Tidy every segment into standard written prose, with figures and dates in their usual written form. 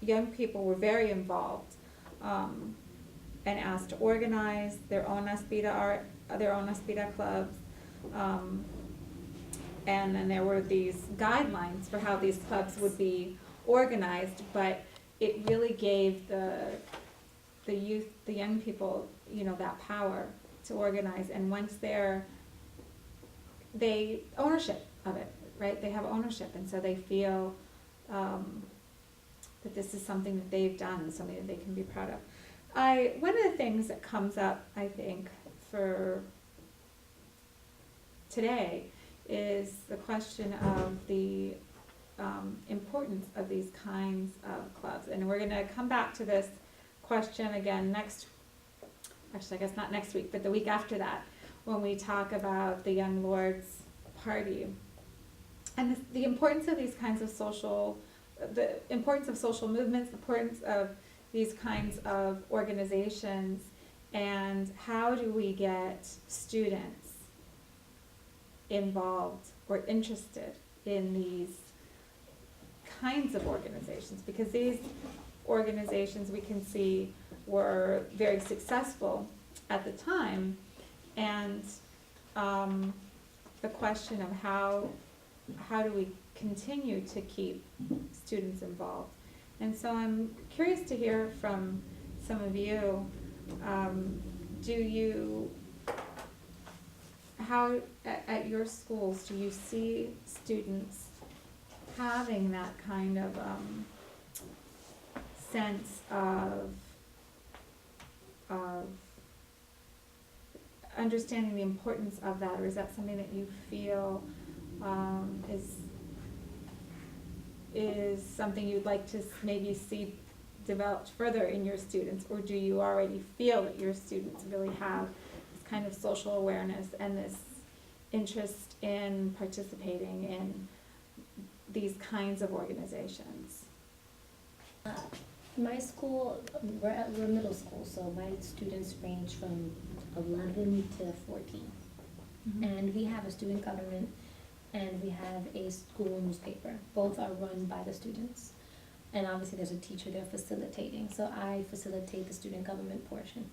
young people were very involved, and asked to organize their own Aspida clubs. Um, and then there were these guidelines for how these clubs would be organized, but it really gave the youth, the young people, that power to organize. And once they ownership of it, right? They have ownership, and so they feel that this is something that they've done, something that they can be proud of. One of the things that comes up, I think, for today is the question of the importance of these kinds of clubs. And we're going to come back to this question again actually I guess not next week, but the week after that, when we talk about the Young Lords Party. And the importance of these kinds of the importance of social movements, the importance of these kinds of organizations, and how do we get students involved or interested in these kinds of organizations, because these organizations we can see were very successful at the time, and the question of how do we continue to keep students involved. And so I'm curious to hear from some of you, how at your schools do you see students having that kind of sense of understanding the importance of that, or is that something that you feel is something you'd like to maybe see developed further in your students, or do you already feel that your students really have this kind of social awareness and this interest in participating in these kinds of organizations? My school, we're middle school, so my students range from 11 to 14. Mm-hmm. And we have a student government and we have a school newspaper. Both are run by the students. And obviously there's a teacher there facilitating. So I facilitate the student government portion.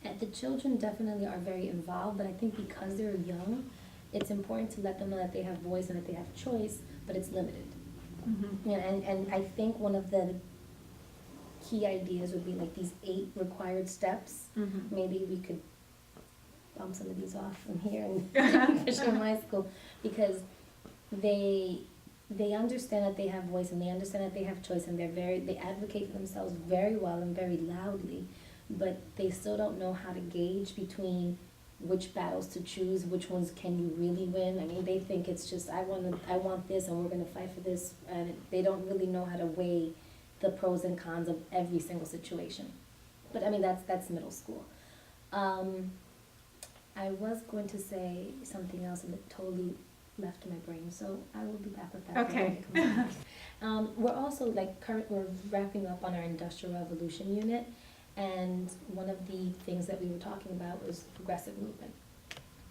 And the children definitely are very involved, but I think because they're young, it's important to let them know that they have voice and that they have choice, but it's limited. Mm-hmm. Yeah, and I think one of the key ideas would be like these 8 required steps. Mm-hmm. Maybe we could bump some of these off from here and push in my school, because they understand that they have voice and they understand that they have choice, and they advocate for themselves very well and very loudly, but they still don't know how to gauge between which battles to choose, which ones can you really win. I mean, they think it's just I want this and we're gonna fight for this, and they don't really know how to weigh the pros and cons of every single situation. But I mean, that's middle school. I was going to say something else and it totally left my brain, so I will be back with that. Okay. We're also we're wrapping up on our Industrial Revolution unit, and one of the things that we were talking about was progressive movement,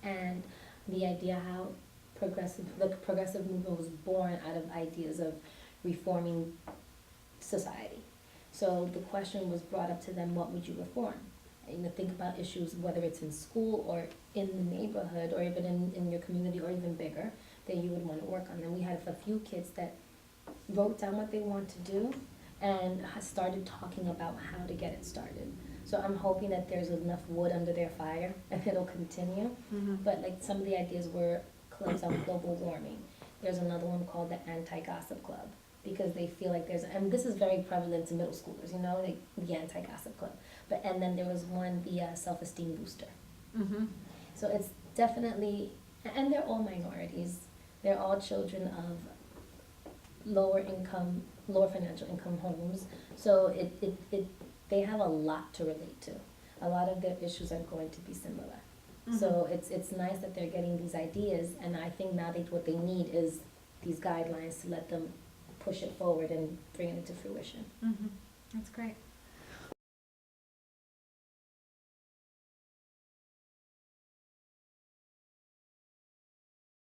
and the idea how the progressive movement was born out of ideas of reforming society. So the question was brought up to them, what would you reform? Think about issues, whether it's in school or in the neighborhood or even in your community or even bigger, that you would want to work on. And we had a few kids that wrote down what they want to do and started talking about how to get it started. So I'm hoping that there's enough wood under their fire and it'll continue. Mm-hmm. But some of the ideas were clubs on global warming. There's another one called the Anti-Gossip Club, because they feel like and this is very prevalent to middle schoolers, the Anti-Gossip Club. And then there was one, the Self-Esteem Booster. Mm-hmm. So it's definitely, and they're all minorities. They're all children of lower financial income homes. So they have a lot to relate to. A lot of their issues are going to be similar. Mm-hmm. So it's nice that they're getting these ideas, and I think now what they need is these guidelines to let them push it forward and bring it into fruition. Mm-hmm. That's great.